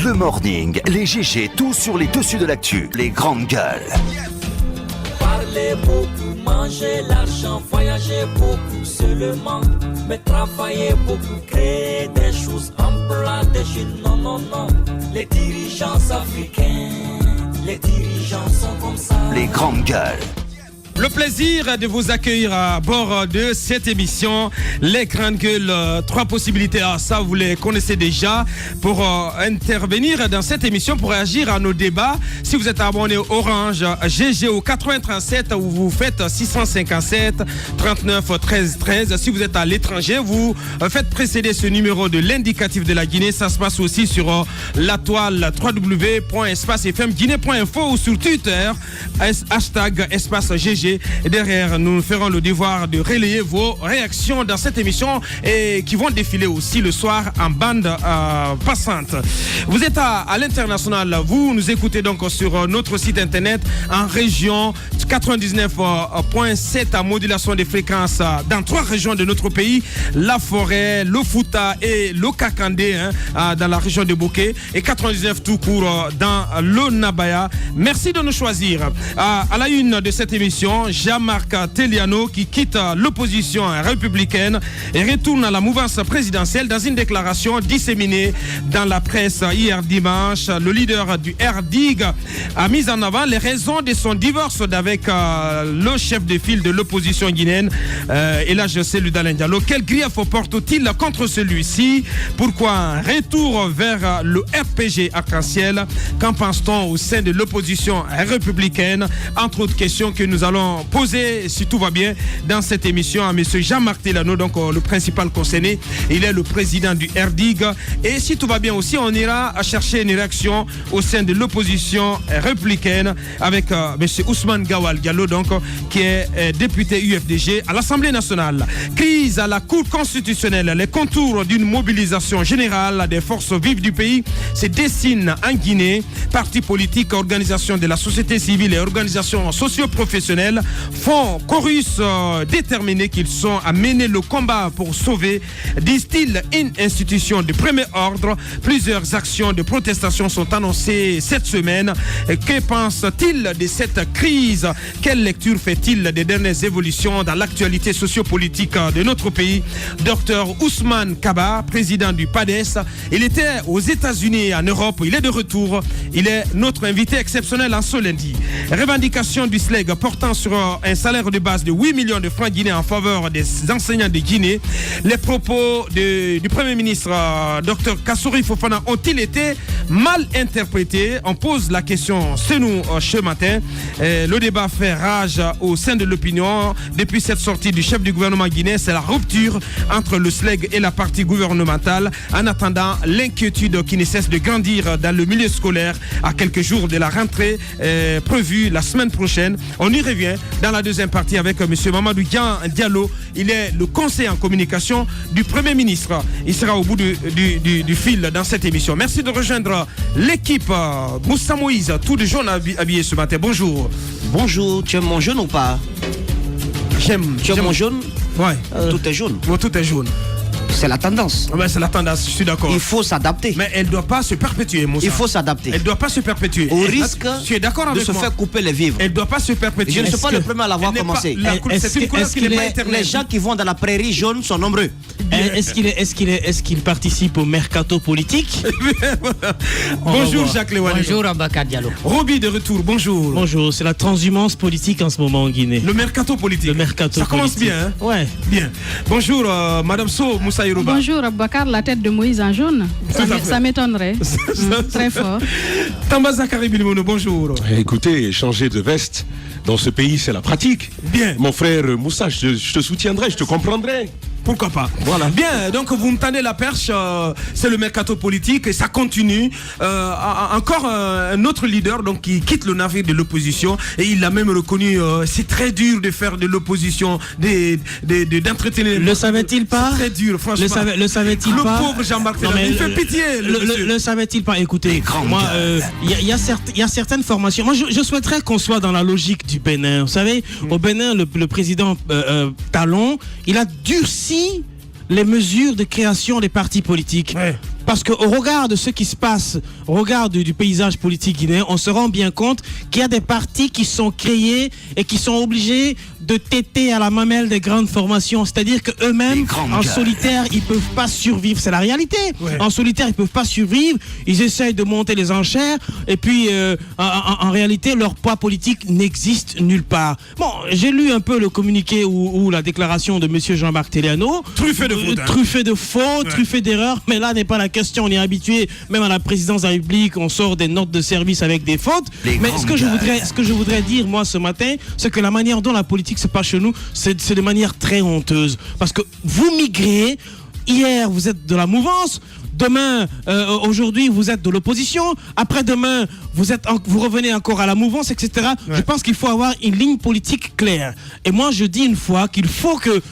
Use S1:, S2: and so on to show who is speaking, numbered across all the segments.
S1: Le morning, les GG, tout sur les dessus de l'actu, les grandes gueules.
S2: Parlez beaucoup, mangez l'argent, voyagez beaucoup seulement, mais travaillez beaucoup, créez des choses, emploie des jeunes, non, non, non. Les dirigeants africains, les dirigeants sont comme ça.
S1: Les grandes gueules.
S3: Le plaisir de vous accueillir à bord de cette émission, les grandes gueules. Trois possibilités, ça vous les connaissez déjà, pour intervenir dans cette émission, pour réagir à nos débats. Si vous êtes abonné au Orange, GG au 87 où vous faites 657 39 13 13. Si vous êtes à l'étranger, vous faites précéder ce numéro de l'indicatif de la Guinée. Ça se passe aussi sur la toile www.espacefmguinée.info ou sur Twitter, hashtag espace GG. Et derrière, nous ferons le devoir de relayer vos réactions dans cette émission et qui vont défiler aussi le soir en bande passante. Vous êtes à l'international, vous nous écoutez donc sur notre site internet en région 99.7 à modulation des fréquences dans 3 régions de notre pays, la Forêt, le Fouta et le Kakandé dans la région de Bouquet et 99 tout court dans le Nabaya. Merci de nous choisir. À la une de cette émission, Jean-Marc Teliano qui quitte l'opposition républicaine et retourne à la mouvance présidentielle. Dans une déclaration disséminée dans la presse hier dimanche, le leader du RDIG a mis en avant les raisons de son divorce avec le chef de file de l'opposition guinéenne, Elhadji Cellou Dalein Diallo. Quel grief porte-t-il contre celui-ci? Pourquoi un retour vers le RPG arc-en-ciel? Qu'en pense-t-on au sein de l'opposition républicaine? Entre autres questions que nous allons poser, si tout va bien, dans cette émission à M. Jean-Marc Teliano, donc le principal concerné. Il est le président du RDIG. Et si tout va bien aussi, on ira chercher une réaction au sein de l'opposition républicaine avec M. Ousmane Gawal Diallo, donc, qui est député UFDG à l'Assemblée nationale. Crise à la Cour constitutionnelle. Les contours d'une mobilisation générale des forces vives du pays se dessinent en Guinée. Partis politiques, organisations de la société civile et organisations socio-professionnelles font chorus déterminés qu'ils sont à mener le combat pour sauver, disent-ils, une institution de premier ordre. Plusieurs actions de protestation sont annoncées cette semaine. Que pense-t-il de cette crise? Quelle lecture fait-il des dernières évolutions dans l'actualité sociopolitique de notre pays? Docteur Ousmane Kaba, président du PADES, il était aux États-Unis et en Europe. Il est de retour. Il est notre invité exceptionnel en ce lundi. Revendication du SLEG portant sur un salaire de base de 8 millions de francs guinéens en faveur des enseignants de Guinée. Les propos du Premier ministre Dr Kassouri Fofana ont-ils été mal interprétés? On pose la question ce matin. Le débat fait rage au sein de l'opinion. Depuis cette sortie du chef du gouvernement guinéen, c'est la rupture entre le SLEG et la partie gouvernementale. En attendant, l'inquiétude qui ne cesse de grandir dans le milieu scolaire à quelques jours de la rentrée prévue la semaine prochaine. On y revient dans la deuxième partie avec M. Mamadou Diallo. Il est le conseiller en communication du Premier ministre. Il sera au bout du fil dans cette émission. Merci de rejoindre l'équipe. Moussa Moïse, tout de jaune habillé ce matin. Bonjour.
S4: Bonjour, tu aimes mon jaune ou pas?
S3: J'aime.
S4: Tu aimes mon jaune?
S3: Ouais.
S4: Tout est jaune.
S3: Bon, tout est jaune.
S4: C'est la tendance.
S3: Ouais, c'est la tendance, je suis d'accord.
S4: Il faut s'adapter.
S3: Mais elle ne doit pas se perpétuer, Moussa.
S4: Il faut s'adapter.
S3: Elle ne doit pas se perpétuer.
S4: Au risque
S3: tu es d'accord avec
S4: de se
S3: moi?
S4: faire couper les vivres.
S3: Elle ne doit pas se perpétuer.
S4: Je ne suis pas le premier à l'avoir commencé.
S3: C'est une couleur qui n'est pas éternelle.
S4: Les gens qui vont dans la prairie jaune sont nombreux.
S5: Est-ce qu'il participe au mercato politique?
S3: Bonjour Jacques Lewane.
S6: Bonjour Abakar Diallo.
S3: Roby de retour, bonjour.
S5: Bonjour, c'est la transhumance politique en ce moment en Guinée.
S3: Le mercato politique.
S5: Le mercato
S3: Ça commence
S5: politique.
S3: bien, hein?
S5: Ouais.
S3: Bien. Bonjour Madame So Moussa Yoruba.
S6: Bonjour Abakar, la tête de Moïse en jaune. Ça m'étonnerait. Très fort.
S3: Tamba Zakari Bilimono, bonjour.
S7: Écoutez, changer de veste dans ce pays, c'est la pratique.
S3: Bien.
S7: Mon frère Moussa, je te soutiendrai, je te comprendrai.
S3: Pourquoi pas? Voilà. Bien, donc vous me tendez la perche, c'est le mercato politique et ça continue. Encore un autre leader donc, qui quitte le navire de l'opposition et il l'a même reconnu, c'est très dur de faire de l'opposition, d'entretenir.
S5: Le savait-il pas?
S3: C'est très dur, franchement.
S5: Le savait-il pas?
S3: Le pauvre Jean-Marc Teliano, il fait pitié.
S5: Le savait-il pas? Écoutez, moi, il y a certaines formations. Moi, je souhaiterais qu'on soit dans la logique du Bénin. Vous savez, au Bénin, le président Talon, il a durci les mesures de création des partis politiques.
S3: Ouais.
S5: Parce qu'au regard de ce qui se passe, au regard du paysage politique guinéen, on se rend bien compte qu'il y a des partis qui sont créés et qui sont obligés de téter à la mamelle des grandes formations. C'est-à-dire qu'eux-mêmes, en solitaire, ils ne peuvent pas survivre. C'est la réalité. Ouais. En solitaire, ils ne peuvent pas survivre. Ils essayent de monter les enchères. Et puis, en réalité, leur poids politique n'existe nulle part. Bon, j'ai lu un peu le communiqué ou la déclaration de M. Jean-Marc Téléano.
S3: Truffé de fautes.
S5: Truffé de faux, truffé d'erreurs. Mais là n'est pas la question. On est habitué, même à la présidence de la République, on sort des notes de service avec des fautes. Mais ce que je voudrais dire, moi, ce matin, c'est que la manière dont la politique se passe chez nous, c'est de manière très honteuse. Parce que vous migrez, hier vous êtes de la mouvance, demain, aujourd'hui, vous êtes de l'opposition. Après-demain, vous revenez encore à la mouvance, etc. Ouais. Je pense qu'il faut avoir une ligne politique claire. Et moi, je dis une fois qu'il faut que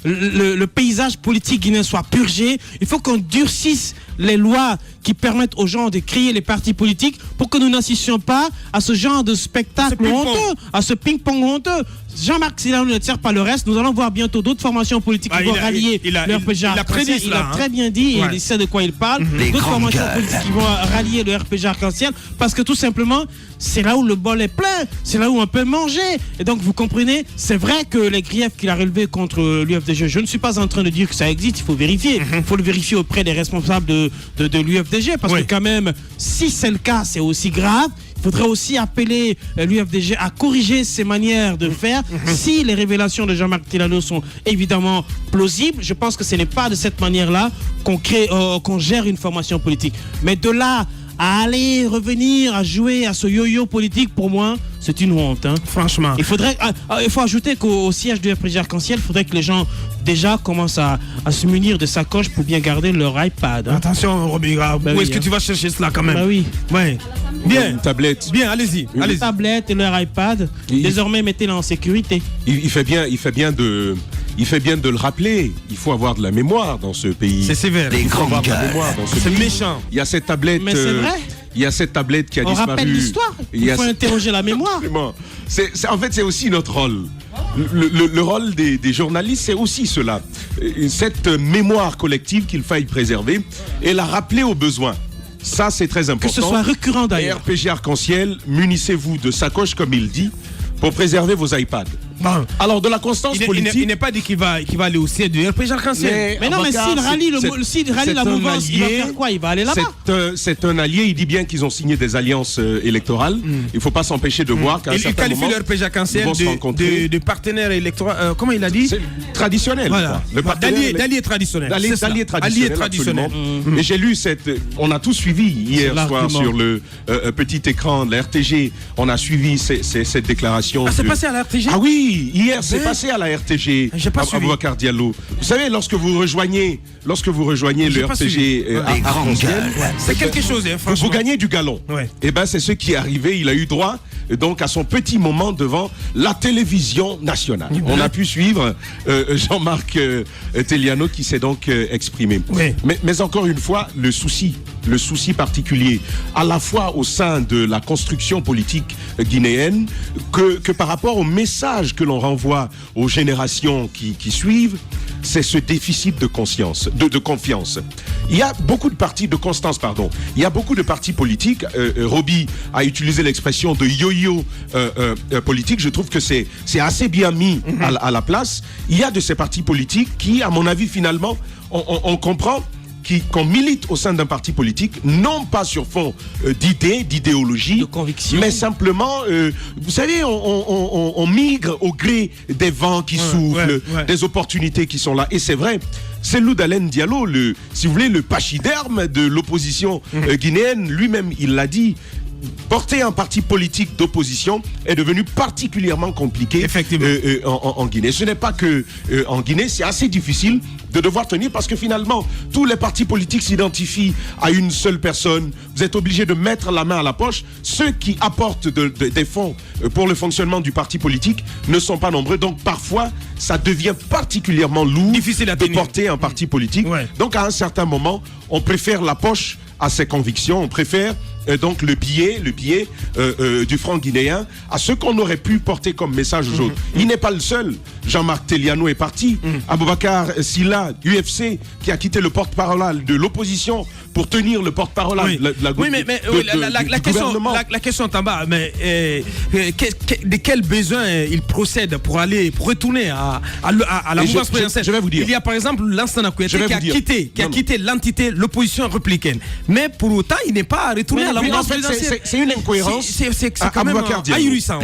S5: le paysage politique guinéen soit purgé. Il faut qu'on durcisse les lois qui permettent aux gens de créer les partis politiques pour que nous n'assistions pas à ce genre de spectacle honteux, à ce ping-pong honteux. Jean-Marc Téléano ne tire pas le reste. Nous allons voir bientôt d'autres formations politiques qui vont rallier le RPG Arc-en-Ciel. Il a très bien dit et il sait de quoi il parle. D'autres formations politiques qui vont rallier le RPG Arc-en-Ciel parce que tout simplement, c'est là où le bol est plein, c'est là où on peut manger. Et donc, vous comprenez, c'est vrai que les griefs qu'il a relevés contre l'UFDG, je ne suis pas en train de dire que ça existe, il faut vérifier. Il faut le vérifier auprès des responsables de l'UFDG parce que quand même, si c'est le cas, c'est aussi grave. Il faudrait aussi appeler l'UFDG à corriger ses manières de faire. Si les révélations de Jean-Marc Téléano sont évidemment plausibles, je pense que ce n'est pas de cette manière-là qu'on gère une formation politique. Mais de là à aller revenir à jouer à ce yo-yo politique, pour moi, c'est une honte. Hein.
S3: Franchement.
S5: Il faut ajouter qu'au siège du RPG Arc-en-Ciel, il faudrait que les gens déjà commencent à se munir de sacoches pour bien garder leur iPad. Hein.
S3: Attention, Robert, où est-ce que tu vas chercher cela quand même?
S5: Bah oui.
S3: Ouais. Bien.
S7: Une tablette.
S3: Bien, allez-y.
S5: Une tablette et leur iPad. Désormais, mettez-les en sécurité.
S7: Il fait bien de le rappeler. Il faut avoir de la mémoire dans ce pays.
S3: C'est sévère.
S7: Il faut avoir de la mémoire dans ce pays.
S3: C'est méchant.
S7: Il y a cette tablette.
S5: Mais c'est vrai.
S7: Il y a cette tablette qui a disparu.
S5: On rappelle l'histoire. Il faut interroger la mémoire.
S7: En fait, c'est aussi notre rôle. Le rôle des journalistes, c'est aussi cela. Cette mémoire collective qu'il faille préserver et la rappeler aux besoins. Ça, c'est très important.
S5: Que ce soit récurrent d'ailleurs.
S7: Et RPG Arc-en-Ciel, munissez-vous de sacoches, comme il dit, pour préserver vos iPads.
S3: Bon.
S7: Alors, de la constance politique...
S3: Il n'est pas dit qu'il va aller au siège du RPG Arc-en-Ciel.
S5: Mais non, mais s'il rallie la mouvance, il va faire quoi? Il va aller là-bas.
S7: C'est un allié. Il dit bien qu'ils ont signé des alliances électorales. Il ne faut pas s'empêcher de voir qu'à un certain moment...
S3: Il qualifie le RPG Arc-en-Ciel de partenaire électoral. Comment il a dit?
S7: Traditionnel.
S3: Voilà. D'allié traditionnel.
S7: D'allié traditionnel. Et j'ai lu on a tous suivi hier soir sur le petit écran de la RTG. On a suivi cette déclaration.
S3: Ah, c'est passé à la RTG?
S7: Ah oui! Hier, c'est passé à la RTG.
S3: J'ai pas suivi.
S7: Aboubacar Diallo. Vous savez, lorsque vous rejoignez le RTG à Arc-en-Ciel,
S3: c'est quelque chose, franchement.
S7: Vous gagnez du galon. Ouais. Et ben, c'est ce qui est arrivé. Il a eu droit donc à son petit moment devant la télévision nationale. Ouais. On a pu suivre Jean-Marc Téléano qui s'est donc exprimé. Ouais. Mais encore une fois, le souci particulier, à la fois au sein de la construction politique guinéenne, que par rapport au message que l'on renvoie aux générations qui suivent, c'est ce déficit de confiance. Il y a beaucoup de partis Il y a beaucoup de partis politiques. Roby a utilisé l'expression de yo-yo politique. Je trouve que c'est assez bien mis à la place. Il y a de ces partis politiques qui, à mon avis, finalement, on comprend qu'on milite au sein d'un parti politique, non pas sur fond d'idéologie,
S5: de conviction,
S7: mais simplement, vous savez, on migre au gré des vents qui soufflent, des opportunités qui sont là. Et c'est vrai, c'est Loudalen Diallo, si vous voulez, le pachyderme de l'opposition guinéenne, lui-même, il l'a dit. Porter un parti politique d'opposition est devenu particulièrement compliqué en Guinée. Ce n'est pas que en Guinée, c'est assez difficile de devoir tenir parce que finalement, tous les partis politiques s'identifient à une seule personne. Vous êtes obligé de mettre la main à la poche. Ceux qui apportent des fonds pour le fonctionnement du parti politique ne sont pas nombreux. Donc parfois, ça devient particulièrement lourd de porter un parti politique. Ouais. Donc à un certain moment, on préfère la poche à ses convictions. On préfère donc le billet du franc guinéen à ce qu'on aurait pu porter comme message aux autres. Il n'est pas le seul. Jean-Marc Teliano est parti. Aboubacar Silla, UFC, qui a quitté le porte-parole de l'opposition pour tenir le porte-parole
S3: la question est en bas. Mais de quel besoin il procède pour retourner à la mouvance présidentielle?
S7: Je vais vous dire.
S3: Il y a par exemple Lansana Kouyaté qui a quitté l'entité, l'opposition républicaine. Mais pour autant, il n'est pas retourné à la mouvance présidentielle.
S7: C'est une incohérence.
S3: C'est quand même ahurissant.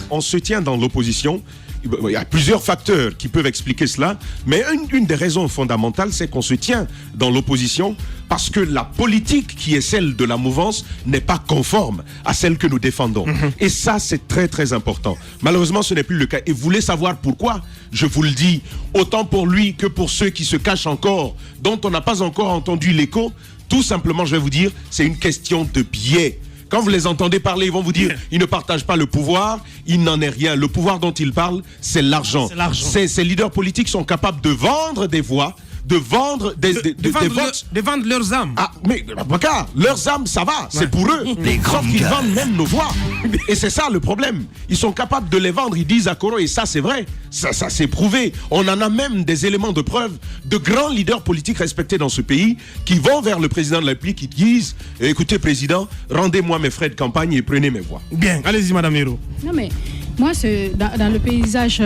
S7: On se tient dans l'opposition. Il y a plusieurs facteurs qui peuvent expliquer cela, mais une des raisons fondamentales, c'est qu'on se tient dans l'opposition parce que la politique qui est celle de la mouvance n'est pas conforme à celle que nous défendons. Et ça, c'est très très important. Malheureusement, ce n'est plus le cas. Et vous voulez savoir pourquoi? Je vous le dis, autant pour lui que pour ceux qui se cachent encore, dont on n'a pas encore entendu l'écho. Tout simplement, je vais vous dire, c'est une question de biais. Quand vous les entendez parler, ils vont vous dire ils ne partagent pas le pouvoir, il n'en est rien. Le pouvoir dont ils parlent, c'est l'argent. Ces leaders politiques sont capables de vendre des voix, de vendre des votes.
S3: De vendre leurs âmes.
S7: Ah, mais leurs âmes, ça va, c'est pour eux. Sauf qu'ils vendent même nos voix. Et c'est ça le problème. Ils sont capables de les vendre, ils disent à Koro, et ça c'est vrai. Ça c'est prouvé. On en a même des éléments de preuve de grands leaders politiques respectés dans ce pays qui vont vers le président de la République, qui disent écoutez président, rendez-moi mes frais de campagne et prenez mes voix.
S3: Bien, allez-y madame Hiro.
S6: Non mais moi dans le paysage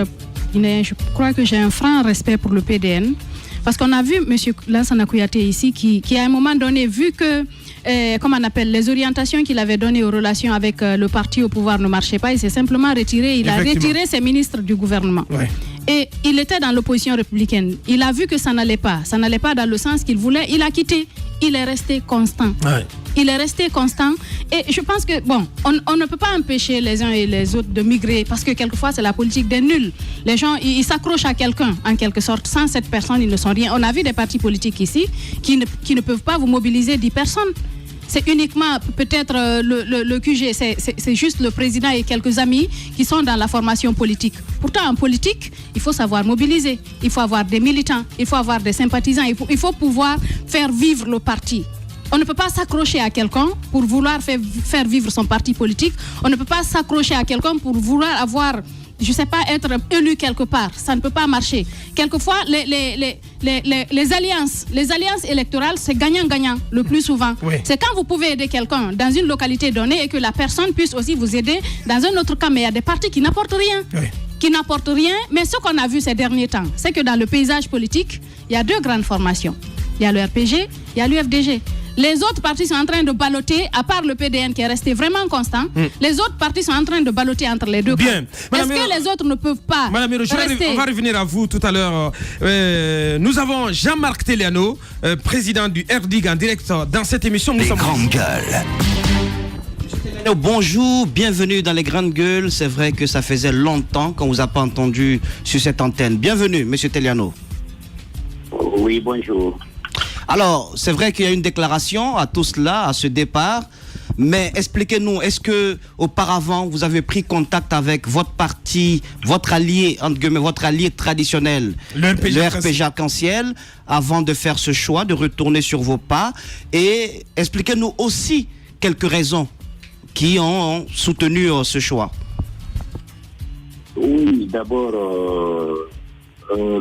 S6: guinéen, je crois que j'ai un franc respect pour le PDN. Parce qu'on a vu M. Lansana Kouyaté ici qui à un moment donné, vu que les orientations qu'il avait données aux relations avec le parti au pouvoir ne marchaient pas, il s'est simplement retiré. Il a retiré ses ministres du gouvernement. Ouais. Et il était dans l'opposition républicaine. Il a vu que ça n'allait pas. Ça n'allait pas dans le sens qu'il voulait. Il a quitté. Il est resté constant. Ouais. Il est resté constant. Et je pense que, on ne peut pas empêcher les uns et les autres de migrer parce que quelquefois, c'est la politique des nuls. Les gens, ils s'accrochent à quelqu'un, en quelque sorte. Sans cette personne, ils ne sont rien. On a vu des partis politiques ici qui ne peuvent pas vous mobiliser 10 personnes. C'est uniquement peut-être le QG, c'est juste le président et quelques amis qui sont dans la formation politique. Pourtant, en politique, il faut savoir mobiliser. Il faut avoir des militants, il faut avoir des sympathisants, il faut pouvoir faire vivre le parti. On ne peut pas s'accrocher à quelqu'un pour vouloir faire vivre son parti politique. On ne peut pas s'accrocher à quelqu'un pour vouloir avoir, je ne sais pas, être élu quelque part. Ça ne peut pas marcher. Quelquefois, les alliances électorales, c'est gagnant-gagnant le plus souvent. Oui. C'est quand vous pouvez aider quelqu'un dans une localité donnée et que la personne puisse aussi vous aider dans un autre cas. Mais il y a des partis qui n'apportent rien. Oui. Qui n'apportent rien. Mais ce qu'on a vu ces derniers temps, c'est que dans le paysage politique, il y a deux grandes formations. Il y a le RPG, il y a l'UFDG. Les autres partis sont en train de balloter, à part le PDN qui est resté vraiment constant, les autres partis sont en train de balloter entre les deux.
S3: Bien.
S6: Est-ce que les autres ne peuvent pas rester...
S3: On va revenir à vous tout à l'heure. Nous avons Jean-Marc Teliano, président du RDIG en direct dans cette émission.
S1: Les grandes gueules.
S4: Bonjour, bienvenue dans les grandes gueules. C'est vrai que ça faisait longtemps qu'on ne vous a pas entendu sur cette antenne. Bienvenue, monsieur Teliano.
S8: Oui, bonjour.
S4: Alors, c'est vrai qu'il y a une déclaration à tout cela, à ce départ, mais expliquez-nous, est-ce que auparavant vous avez pris contact avec votre parti, votre allié, entre guillemets, votre allié traditionnel, le RPG Arc-en-Ciel, avant de faire ce choix, de retourner sur vos pas, et expliquez-nous aussi quelques raisons qui ont soutenu ce choix.
S8: Oui, d'abord,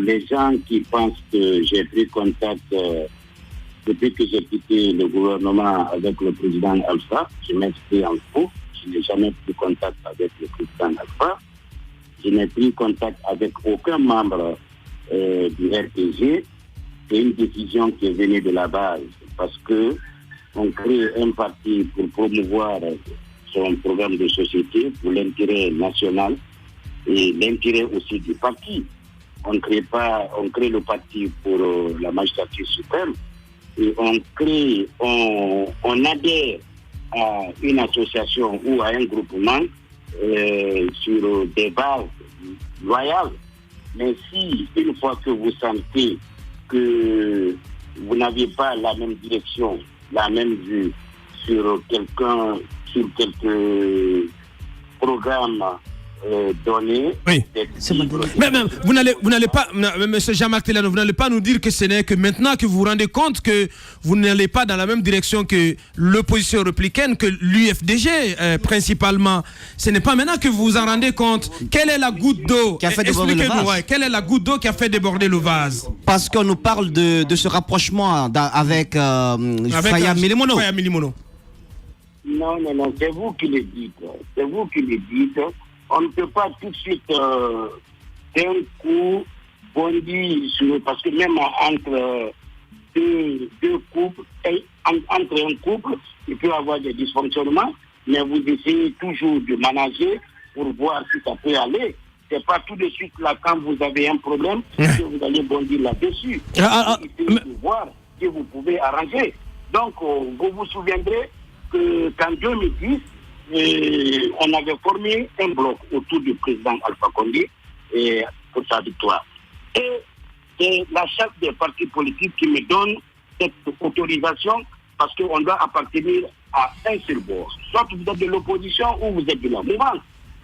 S8: les gens qui pensent que j'ai pris contact depuis que j'ai quitté le gouvernement avec le président Alpha, je m'inscris en faux. Je n'ai jamais pris contact avec le président Alpha. Je n'ai pris contact avec aucun membre du RPG. C'est une décision qui est venue de la base parce que on crée un parti pour promouvoir son programme de société pour l'intérêt national et l'intérêt aussi du parti. On crée le parti pour la magistrature suprême. Et on adhère à une association ou à un groupement sur des bases loyales. Mais si, une fois que vous sentez que vous n'avez pas la même direction, la même vue sur quelques programmes donner
S3: Oui.
S8: des livres.
S3: Mais vous n'allez pas, Monsieur Jean-Marc Teliano, vous n'allez pas nous dire que ce n'est que maintenant que vous vous rendez compte que vous n'allez pas dans la même direction que l'opposition républicaine, que l'UFDG principalement. Ce n'est pas maintenant que vous vous en rendez compte. Quelle est la goutte d'eau
S4: qui a fait déborder le vase?
S3: Quelle est la goutte d'eau qui a fait déborder le vase?
S4: Parce qu'on nous parle de ce rapprochement avec Faya Milimono.
S3: Faya Milimono.
S8: Non, c'est vous qui le dites. C'est vous qui le dites. On ne peut pas tout de suite d'un coup bondir sur... Parce que même entre deux couples, entre un couple, il peut y avoir des dysfonctionnements, mais vous essayez toujours de manager pour voir si ça peut aller. C'est pas tout de suite là, quand vous avez un problème, que vous allez bondir là-dessus. Essayez de voir si vous pouvez arranger. Donc, vous vous souviendrez qu'en 2010, on avait formé un bloc autour du président Alpha Condé pour sa victoire. Et c'est la chef des partis politiques qui me donne cette autorisation parce qu'on doit appartenir à un seul bord. Soit vous êtes de l'opposition ou vous êtes de la mouvance.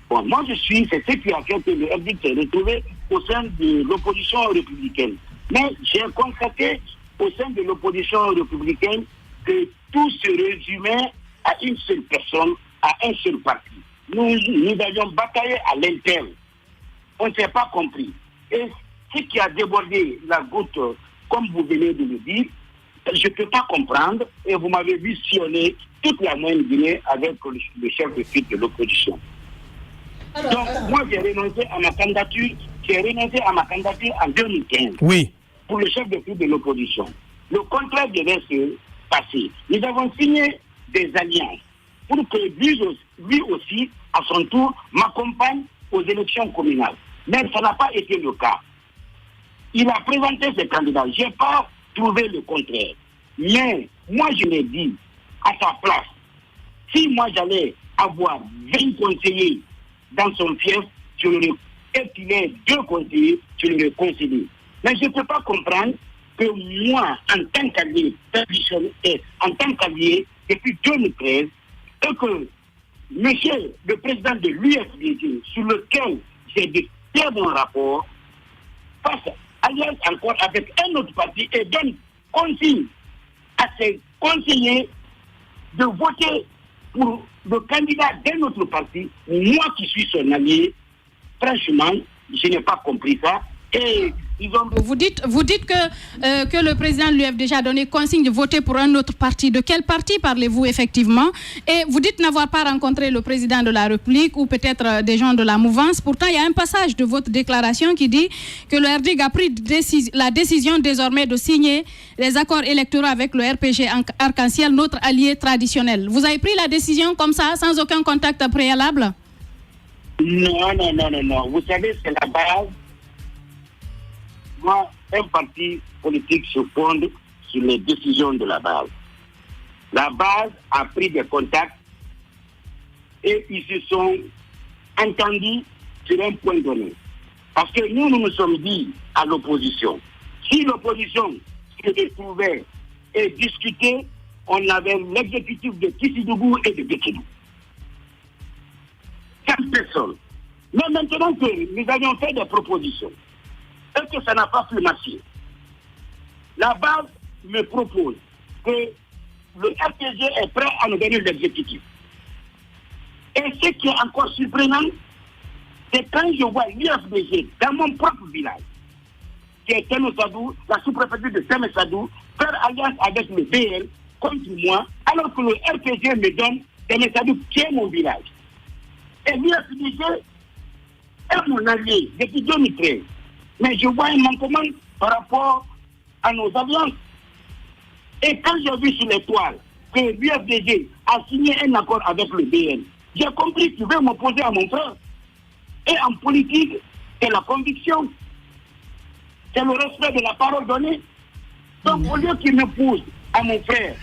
S8: Bon, moi c'est ce qui a fait que le FDC s'est retrouvé au sein de l'opposition républicaine. Mais j'ai constaté au sein de l'opposition républicaine que tout se résumait à une seule personne, à un seul parti. Nous avions bataillé à l'interne. On ne s'est pas compris. Et ce qui a débordé la goutte, comme vous venez de le dire, je ne peux pas comprendre. Et vous m'avez vu sillonner toute la moyenne Guinée avec le chef de file de l'opposition. Donc, moi, j'ai renoncé à ma candidature. J'ai renoncé à ma candidature en 2015.
S3: Oui.
S8: Pour le chef de file de l'opposition. Le contraire devait se passer. Nous avons signé des alliances pour que lui aussi, à son tour, m'accompagne aux élections communales. Mais ça n'a pas été le cas. Il a présenté ses candidats. Je n'ai pas trouvé le contraire. Mais moi, je l'ai dit, à sa place, si moi j'allais avoir 20 conseillers dans son fief, je l'aurais épilé 2 conseillers, je l'aurais concédé. Mais je ne peux pas comprendre que moi, en tant qu'allié, depuis 2013, et que monsieur le président de l'UFDG, sur lequel j'ai de très bons rapports, fasse alliance encore avec un autre parti et donne consigne à ses conseillers de voter pour le candidat d'un autre parti, moi qui suis son allié, franchement, je n'ai pas compris ça. Et
S6: Vous dites que le président de l'UFDG a donné consigne de voter pour un autre parti. De quel parti parlez-vous effectivement? Et vous dites n'avoir pas rencontré le président de la République ou peut-être des gens de la mouvance. Pourtant, il y a un passage de votre déclaration qui dit que le RDIG a pris la décision désormais de signer les accords électoraux avec le RPG Arc-en-Ciel, notre allié traditionnel. Vous avez pris la décision comme ça, sans aucun contact préalable?
S8: Non. Vous savez, c'est la base. Moi, un parti politique se fonde sur les décisions de la base. La base a pris des contacts et ils se sont entendus sur un point donné. Parce que nous sommes dit à l'opposition, si l'opposition se retrouvait et discutait, on avait l'exécutif de Kissidougou et de Békédou. 5 personnes. Mais maintenant que nous avions fait des propositions, et que ça n'a pas pu marcher. La base me propose que le RPG est prêt à nous donner l'exécutif. Et ce qui est encore surprenant, c'est quand je vois l'UFDG dans mon propre village, qui est Témessadou, la sous-préfecture de Témessadou, faire alliance avec le BL contre moi, alors que le RPG me donne Témessadou qui est mon village. Et l'UFDG est mon allié depuis 2013. Mais je vois un manquement par rapport à nos alliances. Et quand j'ai vu sur les toiles que l'UFDG a signé un accord avec le BN, j'ai compris qu'il veut m'opposer à mon frère. Et en politique, c'est la conviction. C'est le respect de la parole donnée. Donc, au lieu qu'il m'oppose à mon frère,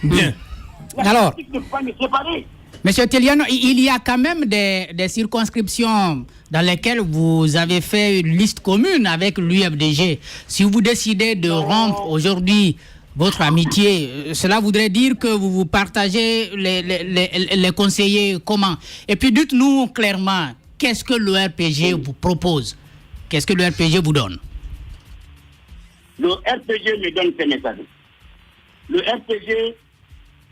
S9: Alors,
S8: politique ne peut pas me séparer.
S9: Monsieur Teliano, il y a quand même des circonscriptions dans lesquelles vous avez fait une liste commune avec l'UFDG. Si vous décidez de rompre aujourd'hui votre amitié, cela voudrait dire que vous vous partagez les conseillers comment? Et puis dites-nous clairement, qu'est-ce que le RPG vous propose? Qu'est-ce que le RPG vous donne?
S8: Le RPG me donne ces messages. Le RPG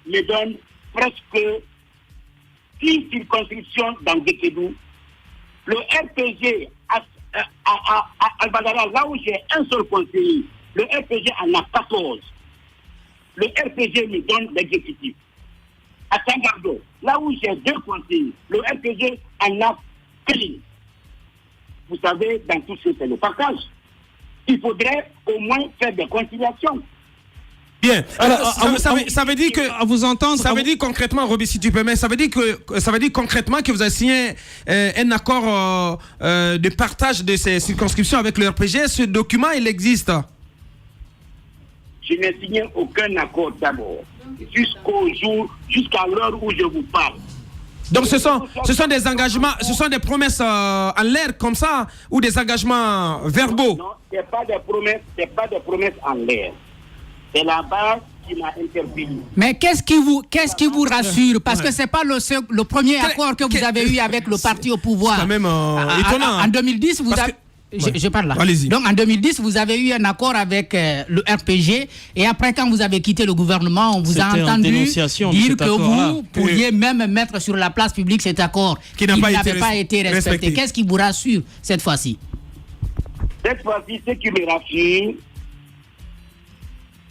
S8: me donne presque 6 circonscriptions dans Guékédou. Le RPG à Al-Badara, là où j'ai un seul conseiller, le RPG en a 14. Le RPG me donne l'exécutif. À Saint-Gardo, là où j'ai 2 conseillers, le RPG en a 1. Vous savez, dans tout ce c'est le partage. Il faudrait au moins faire des conciliations.
S3: Bien. Alors, ça veut dire que
S5: à vous entendre,
S3: ça veut dire concrètement, Roby, si tu permets, ça veut dire concrètement que vous avez signé un accord de partage de ces circonscriptions avec le RPG. Ce document, il existe.
S8: Je n'ai signé aucun accord d'abord, jusqu'à l'heure où je vous parle.
S3: Donc ce sont des engagements, ce sont des promesses en l'air comme ça, ou des engagements verbaux?
S8: Non, ce n'est pas des promesses en l'air. C'est la base qui m'a interpellé.
S9: Mais qu'est-ce qui vous rassure? Parce que c'est pas le premier accord que vous avez eu avec le parti au pouvoir.
S3: C'est quand même étonnant.
S9: En 2010, vous avez... Je parle là.
S3: Allez-y.
S9: Donc en 2010, vous avez eu un accord avec le RPG et après quand vous avez quitté le gouvernement, on vous a entendu dire que vous pourriez même mettre sur la place publique cet accord qui n'avait pas été respecté. Qu'est-ce qui vous rassure cette fois-ci?
S8: Cette fois-ci, ce qui me rassure,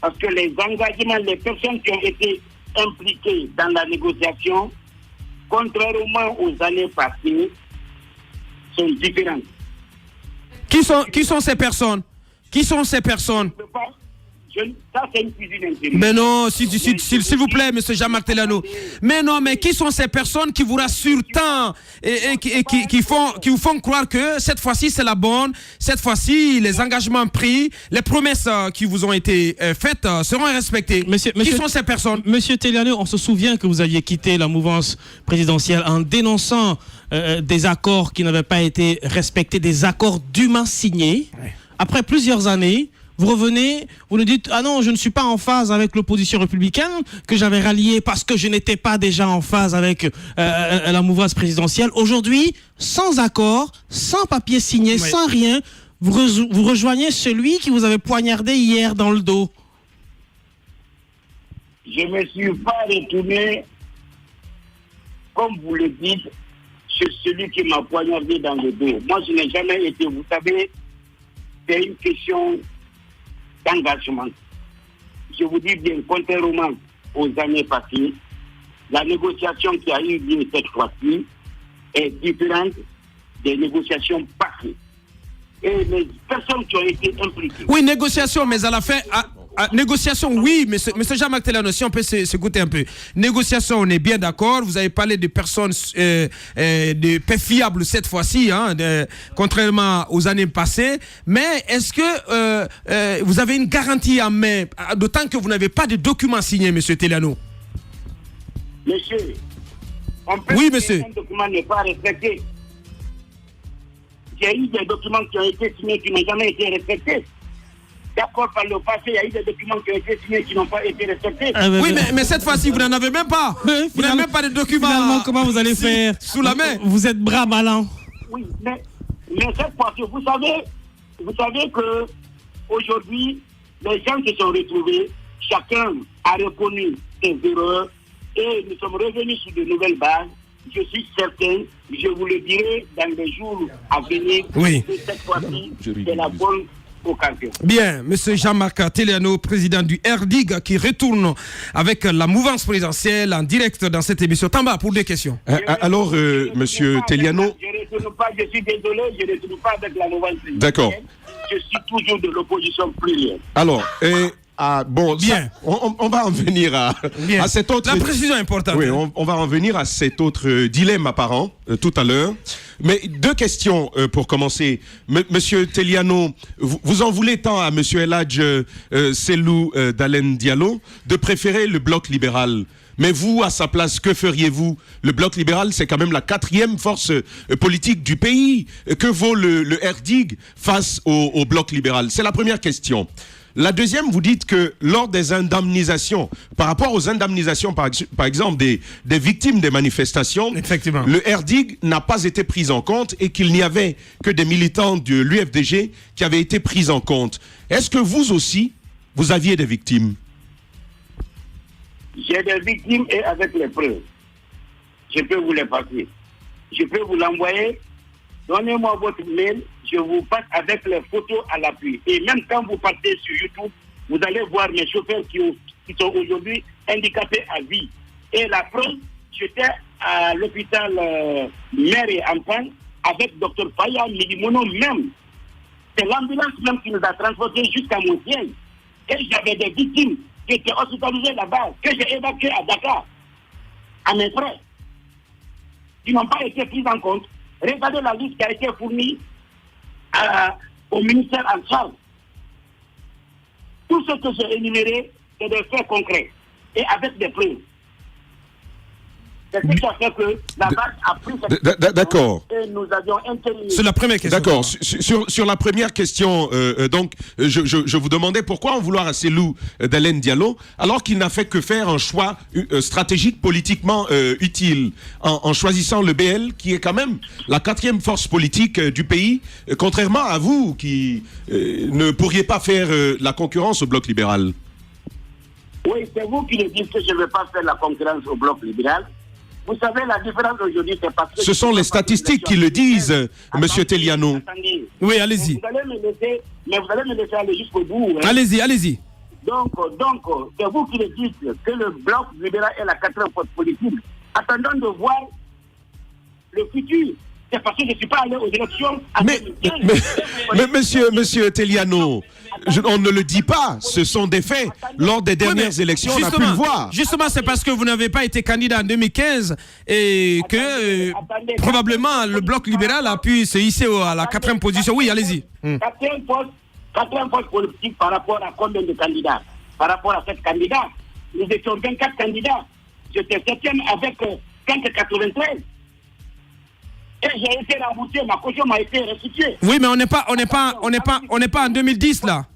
S8: parce que les engagements, les personnes qui ont été impliquées dans la négociation, contrairement aux années passées, sont différentes.
S3: Qui sont ces personnes? Qui sont ces personnes?
S8: Ça, c'est une cuisine intérieure.
S3: Mais non, s'il vous plaît, monsieur Jean-Marc Teliano. Mais non, mais qui sont ces personnes qui vous rassurent tant et qui vous font croire que cette fois-ci, c'est la bonne, cette fois-ci, les engagements pris, les promesses qui vous ont été faites seront respectées. Qui sont ces personnes?
S5: Monsieur Teliano, on se souvient que vous aviez quitté la mouvance présidentielle en dénonçant des accords qui n'avaient pas été respectés, des accords dûment signés. Ouais. Après plusieurs années, vous revenez, vous nous dites « Ah non, je ne suis pas en phase avec l'opposition républicaine que j'avais ralliée parce que je n'étais pas déjà en phase avec la mouvance présidentielle. » Aujourd'hui, sans accord, sans papier signé, sans rien, vous rejoignez celui qui vous avait poignardé hier dans le dos.
S8: Je ne me suis pas retourné, comme vous le dites, sur celui qui m'a poignardé dans le dos. Moi, je n'ai jamais été, vous savez, c'est une question d'engagement. Je vous dis bien, contrairement aux années passées, la négociation qui a eu lieu cette fois-ci est différente des négociations passées. Et les personnes qui ont été impliquées...
S3: Oui, négociation, mais à la fin... négociation, oui, mais monsieur Jean-Marc Teliano, si on peut s'écouter un peu. Négociation, on est bien d'accord. Vous avez parlé de personnes de paix fiables cette fois-ci, hein, contrairement aux années passées. Mais est-ce que vous avez une garantie en main, d'autant que vous n'avez pas de documents signés, monsieur Teliano?
S8: Monsieur, on peut
S3: oui,
S8: dire
S3: monsieur.
S8: qu'un document n'est pas respecté. Il y a eu des documents qui ont été signés qui n'ont jamais été respectés. D'accord, par le passé, il y a eu des documents qui ont été signés qui n'ont pas été respectés.
S3: Oui, mais cette fois-ci, vous n'en avez même pas. Vous n'avez même pas de documents.
S5: Finalement, comment vous allez faire
S3: sous la main?
S5: Vous êtes bras ballants.
S8: Oui, mais cette fois-ci, vous savez que aujourd'hui, les gens se sont retrouvés, chacun a reconnu ses erreurs et nous sommes revenus sur de nouvelles bases. Je suis certain, je vous le dirai dans les jours à venir, que cette fois-ci, c'est la bonne occasion.
S3: Bien, monsieur Jean-Marc Teliano, président du RDIG, qui retourne avec la mouvance présidentielle en direct dans cette émission. Tamba, pour des questions.
S7: Alors, monsieur Teliano...
S8: Je ne retourne pas, je suis désolé, je ne retourne pas avec la mouvance présidentielle.
S7: D'accord.
S8: Je suis toujours de l'opposition plurielle.
S7: Alors, bon, bien. Ça, on va en venir à cet autre...
S3: La précision est importante.
S7: Oui, on va en venir à cet autre dilemme apparent tout à l'heure. Mais deux questions pour commencer. Monsieur Teliano, vous en voulez tant à monsieur El Hadj Cellou Dalein Diallo de préférer le bloc libéral. Mais vous, à sa place, que feriez-vous? Le bloc libéral, c'est quand même la 4e force politique du pays. Que vaut le RDIG face au bloc libéral? C'est la première question. La deuxième, vous dites que lors des indemnisations, par rapport aux indemnisations, par exemple, des victimes des manifestations,
S3: effectivement,
S7: le RDIG n'a pas été pris en compte et qu'il n'y avait que des militants de l'UFDG qui avaient été pris en compte. Est-ce que vous aussi, vous aviez des victimes?
S8: J'ai des victimes et avec les preuves. Je peux vous les passer. Je peux vous l'envoyer. Donnez-moi votre mail. Je vous passe avec les photos à l'appui. Et même quand vous partez sur YouTube, vous allez voir mes chauffeurs qui sont aujourd'hui handicapés à vie. Et la preuve, j'étais à l'hôpital Mère et Enfant avec Dr Faya Milimono même. C'est l'ambulance même qui nous a transportés jusqu'à mon siège. Et j'avais des victimes qui étaient hospitalisées là-bas, que j'ai évacuées à Dakar, à mes frères, qui n'ont pas été pris en compte. Regardez la liste qui a été fournie au ministère en charge. Tout ce que j'ai énuméré, c'est des faits concrets et avec des preuves. C'est ce qui a fait que la vague a pris cette
S7: D'accord.
S8: et nous avions intervenu.
S3: C'est la première question.
S7: D'accord. Sur la première question, donc, je vous demandais pourquoi en vouloir à Cellou d'Alain Diallo, alors qu'il n'a fait que faire un choix stratégique politiquement utile, en choisissant le BL, qui est quand même la 4e force politique du pays, contrairement à vous, qui ne pourriez pas faire la concurrence au Bloc libéral.
S8: Oui, c'est vous qui le dites que je ne vais pas faire la concurrence au Bloc libéral. Vous savez, la différence aujourd'hui, c'est parce que...
S7: Ce sont les statistiques qui le disent, M. Teliano.
S8: Attendez.
S3: Oui, allez-y.
S8: Vous allez me laisser aller jusqu'au bout. Hein.
S3: Allez-y, allez-y.
S8: Donc, c'est vous qui le dites que le Bloc libéral est la 4e force politique. Attendons de voir le futur. C'est parce que je ne suis pas allé aux élections.
S7: Mais monsieur Teliano, on ne le dit pas, ce sont des faits. Lors des dernières élections, on a pu le voir.
S3: Justement, c'est parce que vous n'avez pas été candidat en 2015 et que probablement le Bloc libéral a pu se hisser à la 4e position. Oui, allez-y.
S8: 4e force politique par rapport à combien de candidats? Par rapport à 7 candidats, nous étions 24 candidats. J'étais 7e avec 593. Et j'ai été remboursé, ma caution m'a été restituée.
S3: Oui, mais on n'est pas en 2010 là.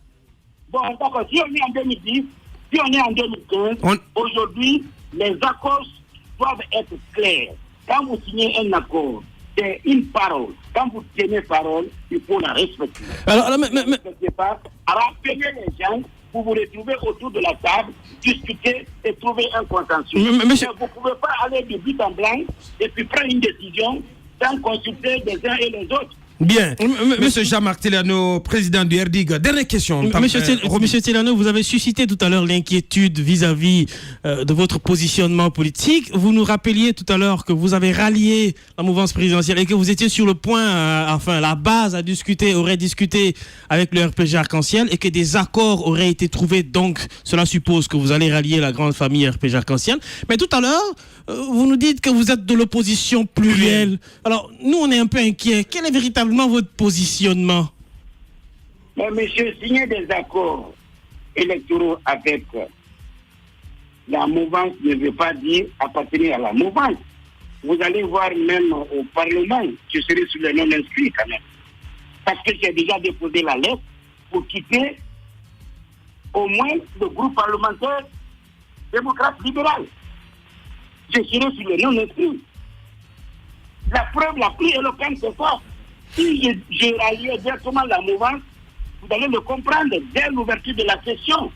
S8: Bon, d'accord. Si on est en 2010, si on est en 2015, aujourd'hui, les accords doivent être clairs. Quand vous signez un accord, c'est une parole. Quand vous tenez parole, il faut la respecter.
S5: Alors,
S8: ne respectez pas, rappelez les gens pour vous retrouver autour de la table, discuter et trouver un consensus. Mais vous ne pouvez pas aller du but en blanc et puis prendre une décision sans consulter les uns et les autres.
S3: Bien. Monsieur Jean-Marc Teliano, président du RDIG, dernière question.
S5: Monsieur Teliano, vous avez suscité tout à l'heure l'inquiétude vis-à-vis de votre positionnement politique. Vous nous rappeliez tout à l'heure que vous avez rallié la mouvance présidentielle et que vous étiez sur le point, la base aurait discuté avec le RPG Arc-en-Ciel et que des accords auraient été trouvés. Donc, cela suppose que vous allez rallier la grande famille RPG Arc-en-Ciel. Mais tout à l'heure, vous nous dites que vous êtes de l'opposition plurielle. Alors, nous, on est un peu inquiets. Quel est véritablement votre positionnement?
S8: Mais monsieur, signer des accords électoraux avec la mouvance ne veut pas dire appartenir à la mouvance. Vous allez voir même au Parlement, je serai sur les non-inscrits quand même. Parce que j'ai déjà déposé la lettre pour quitter au moins le groupe parlementaire démocrate libéral. Je serai sur les non-inscrits. La preuve la plus éloquente, c'est ça. Si je ralliais directement la mouvance, vous allez le comprendre dès l'ouverture de la session.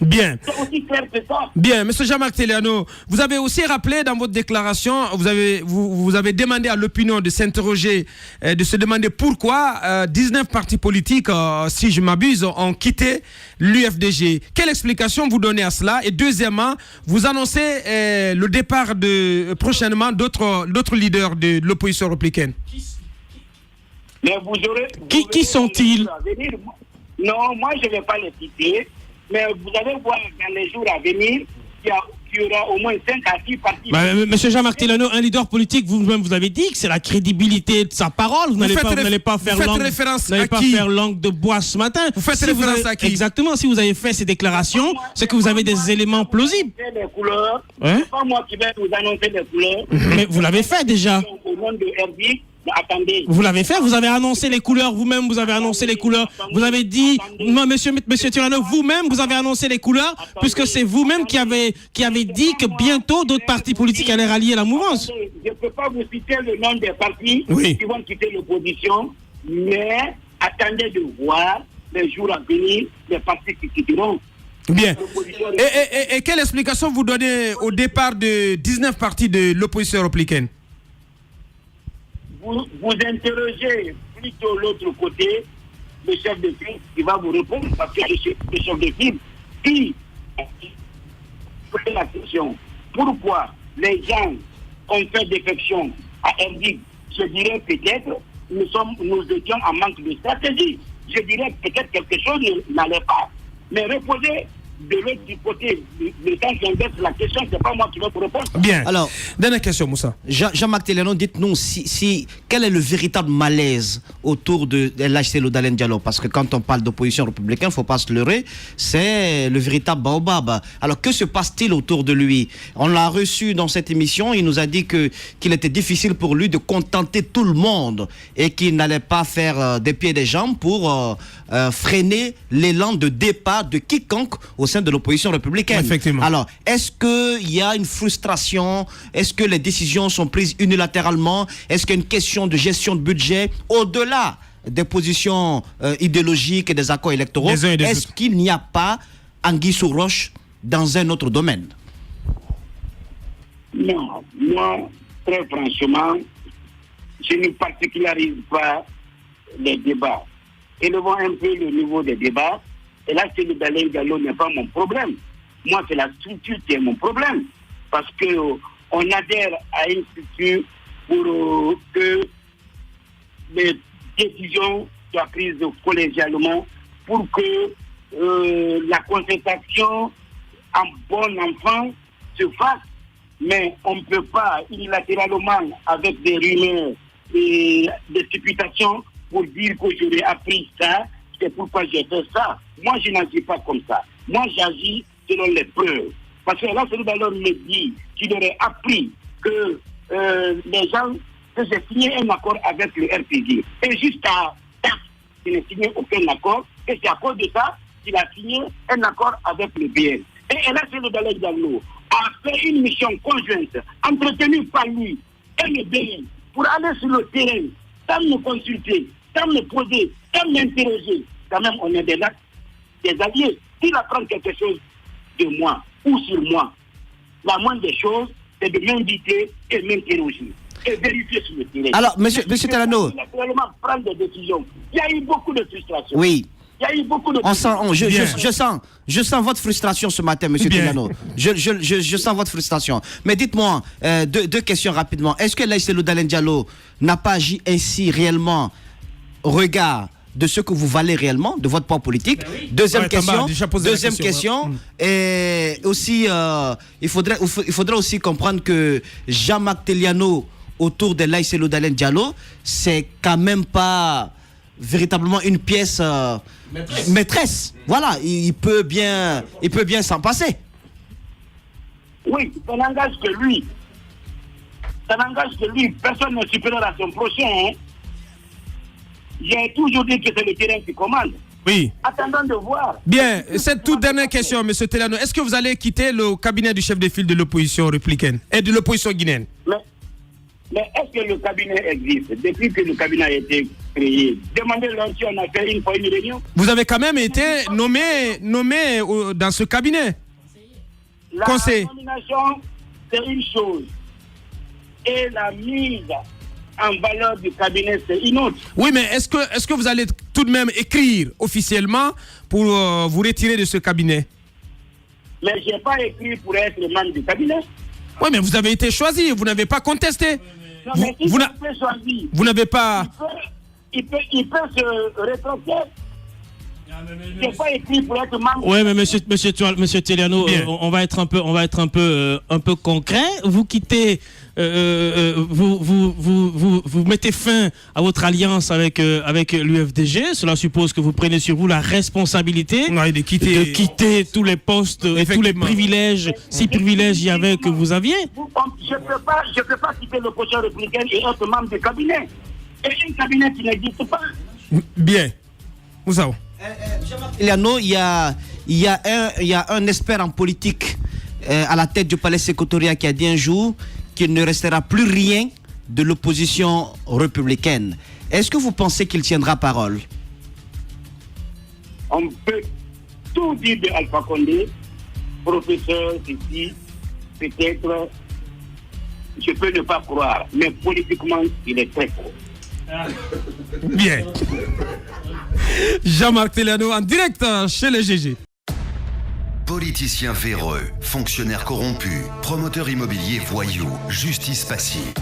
S3: Bien.
S8: C'est aussi clair que ça.
S3: Bien, M. Jean-Marc Teliano, vous avez aussi rappelé dans votre déclaration, vous avez demandé à l'opinion de s'interroger, de se demander pourquoi 19 partis politiques, si je m'abuse, ont quitté l'UFDG. Quelle explication vous donnez à cela? Et deuxièmement, vous annoncez le départ prochainement d'autres leaders de l'opposition républicaine.
S8: Mais vous aurez...
S5: Qui sont-ils?
S8: Non, moi je ne vais pas les citer. Mais vous allez voir dans les jours à venir qu'il y aura au moins 5 à 6 partis.
S5: Monsieur Jean-Marc Teliano, un leader politique, vous-même vous avez dit que c'est la crédibilité de sa parole. Vous n'allez pas faire langue de bois ce matin.
S3: Vous faites référence à qui?
S5: Exactement. Si vous avez fait ces déclarations, c'est que vous avez des éléments plausibles.
S8: C'est pas moi qui vais vous annoncer les couleurs.
S5: Mais vous l'avez fait déjà.
S8: Au nom de RDIG, Mais attendez.
S5: Vous l'avez fait, vous avez annoncé les couleurs, vous-même, vous avez annoncé les couleurs. Vous avez dit, non, monsieur Tirano, vous-même, vous avez annoncé les couleurs, puisque c'est vous-même qui avez dit que bientôt d'autres partis politiques allaient rallier la mouvance.
S8: Je ne peux pas vous citer le nom des partis
S3: Oui.
S8: qui vont quitter l'opposition, mais attendez de voir les jours à venir les partis qui quitteront.
S3: Bien. Et quelle explication vous donnez au départ de 19 partis de l'opposition républicaine?
S8: Vous interrogez plutôt l'autre côté, le chef de file qui va vous répondre, parce que le chef de file qui pose la question pourquoi les gens ont fait défection à Erdig, je dirais peut-être nous étions en manque de stratégie. Je dirais peut-être quelque chose n'allait pas. Mais reposer de l'autre côté, le temps j'inverse la question, c'est pas moi qui vais vous répondre.
S3: Bien.
S4: Alors,
S3: dernière question, Moussa.
S4: Jean-Marc Télénon, dites-nous quel est le véritable malaise autour de l'AJC Dalen Diallo, parce que quand on parle d'opposition républicaine, il ne faut pas se leurrer, c'est le véritable baobab. Alors que se passe-t-il autour de lui? On l'a reçu dans cette émission, il nous a dit qu'il était difficile pour lui de contenter tout le monde et qu'il n'allait pas faire des pieds et des jambes pour freiner l'élan de départ de quiconque au sein de l'opposition républicaine.
S3: Effectivement.
S4: Alors, est-ce qu'il y a une frustration? Est-ce que les décisions sont prises unilatéralement? Est-ce qu'il y a une question de gestion de budget au-delà des positions idéologiques et des accords électoraux? Est-ce qu'il n'y a pas anguille sous roche dans un autre domaine?
S8: Non, moi, très franchement, je ne particularise pas les débats. Élevons un peu le niveau des débats. Et là, c'est le Dalen Diallo n'est pas mon problème. Moi, c'est la structure qui est mon problème. Parce qu'on adhère à une structure pour que les décisions soient prises collégialement, pour que la concertation en bon enfant se fasse. Mais on ne peut pas unilatéralement, avec des rumeurs et des supputations, pour dire que j'aurais appris ça, c'est pourquoi j'ai fait ça. Moi, je n'agis pas comme ça. Moi, j'agis selon les preuves. Parce que là, celui d'alors me dit qu'il aurait appris que les gens, que j'ai signé un accord avec le RPG. Et jusqu'à date, je n'ai signé aucun accord. Et c'est à cause de ça qu'il a signé un accord avec le BN. Et là, celui d'alors Diallo a fait une mission conjointe, entretenue par lui et le BN, pour aller sur le terrain, sans me consulter, sans me poser, sans m'interroger. Quand même, on est des alliés. S'il apprend quelque chose de moi ou sur moi, la moindre des choses, c'est de m'inviter et m'interroger et vérifier sur le terrain.
S4: Alors, monsieur Telano,
S8: prendre des décisions. Il y a eu beaucoup de frustration.
S4: Oui.
S8: Il y a eu beaucoup de
S4: je sens votre frustration ce matin, monsieur Telano. Je sens votre frustration. Mais dites-moi, deux questions rapidement. Est-ce que l'AJC Dalen Diallo n'a pas agi ainsi réellement au regard de ce que vous valez réellement, de votre poids politique? Deuxième question. Et aussi, il faudrait aussi comprendre que Jean-Marc Téliano, autour de l'AJC Dalen Diallo, c'est quand même pas véritablement une pièce maîtresse. Voilà, il peut bien s'en passer.
S8: Oui, ça n'engage que lui. Personne n'est supérieur à son prochain. Hein. J'ai toujours dit que c'est le terrain qui commande.
S3: Oui.
S8: Attendons de voir.
S3: Bien, cette toute dernière question, M. Telano. Est-ce que vous allez quitter le cabinet du chef de file de l'opposition républicaine et de l'opposition guinéenne?
S8: Mais est-ce que le cabinet existe? Depuis que le cabinet a été créé, demandez-leur si on a fait une fois une réunion.
S3: Vous avez quand même été nommé dans ce cabinet.
S8: La nomination, c'est une chose. Et la mise en valeur du cabinet, c'est une autre.
S3: Oui, mais est-ce que vous allez tout de même écrire officiellement pour vous retirer de ce cabinet?
S8: Mais je n'ai pas écrit pour être membre du cabinet.
S3: Oui, mais vous avez été choisi, vous n'avez pas contesté.
S8: Non, mais
S3: vous n'avez pas...
S8: Il peut se rétracter. Je n'ai pas écrit pour être membre.
S5: Oui, mais monsieur Téliano, on va être un peu concret. Vous quittez, vous mettez fin à votre alliance avec l'UFDG. Cela suppose que vous prenez sur vous la responsabilité de quitter tous les postes et tous les privilèges, si privilèges il y avait que vous aviez.
S8: Je ne peux pas quitter le prochain républicain et être membre du cabinet. C'est un cabinet qui n'existe pas.
S3: Bien. Moussa.
S4: Eliano, il y a un expert en politique à la tête du palais séquotorien qui a dit un jour qu'il ne restera plus rien de l'opposition républicaine. Est-ce que vous pensez qu'il tiendra parole?
S8: On peut tout dire de Alpha Condé, professeur ici, peut-être, je peux ne pas croire, mais politiquement, il est très fort.
S3: Bien. Jean-Marc Teliano en direct chez les GG.
S1: Politiciens véreux, fonctionnaires corrompus, promoteurs immobiliers voyous, justice passive.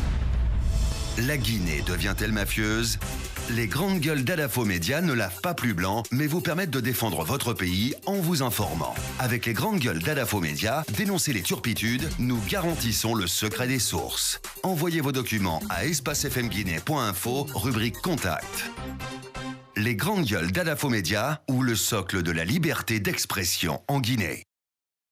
S1: La Guinée devient-elle mafieuse? Les grandes gueules d'Adafo Média ne lavent pas plus blanc, mais vous permettent de défendre votre pays en vous informant. Avec les grandes gueules d'Adafo Média, dénoncez les turpitudes, nous garantissons le secret des sources. Envoyez vos documents à espacefmguinée.info, rubrique Contact. Les grandes gueules d'Adafo Média ou le socle de la liberté d'expression en Guinée.